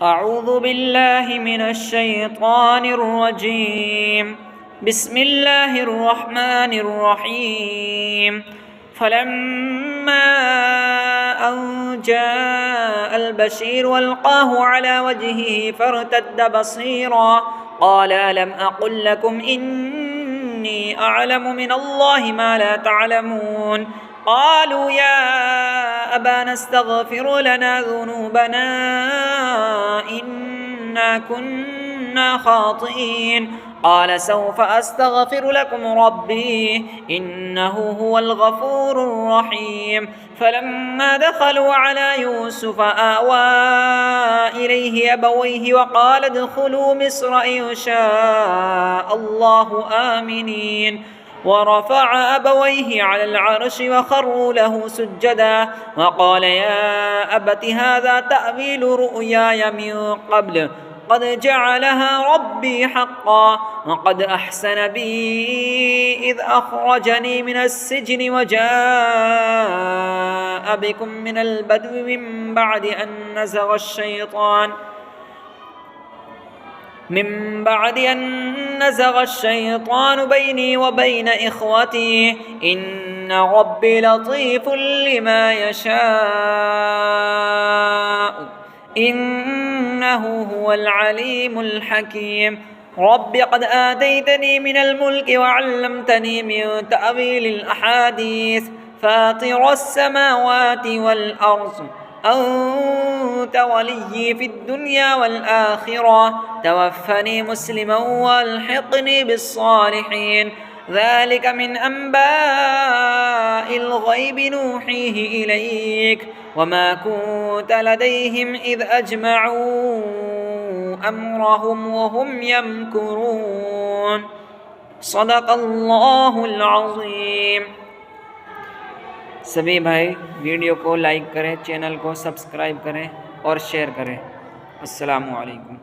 أعوذ بالله من الشيطان الرجيم. بسم الله الرحمن الرحيم. فلما أن جاء البشير ألقاه على وجهه فارتد بصيرا قال ألم أقل لكم إني أعلم من الله ما لا تعلمون. قالوا يا أبانا استغفر لنا ذنوبنا إنا كنا خاطئين. قال سوف أستغفر لكم ربي إنه هو الغفور الرحيم. فلما دخلوا على يوسف آوى إليه أبويه وقال ادخلوا مصر إن شاء الله آمنين. ورفع أبويه على العرش وخروا له سجدا وقال يا أبت هذا تأويل رؤياي من قبل قد جعلها ربي حقا وقد أحسن بي إذ أخرجني من السجن وجاء بكم من البدو من بعد أن نزغ الشيطان بيني وبين إخوتي إن ربي لطيف لما يشاء إنه هو العليم الحكيم. رب قد آتيتني من الملك وعلمتني من تأويل الأحاديث فاطر السماوات والأرض أنت وليي في الدنيا والآخرة توفني مسلما والحقني بالصالحين. ذلك من أنباء الغيب نوحيه إليك وما كنت لديهم إذ أجمعوا أمرهم وهم يمكرون. صدق الله العظيम। सभी भाई वीडियो को लाइक करें, चैनल को सब्सक्राइब करें और शेयर करें। अस्सलामु अलैकुम।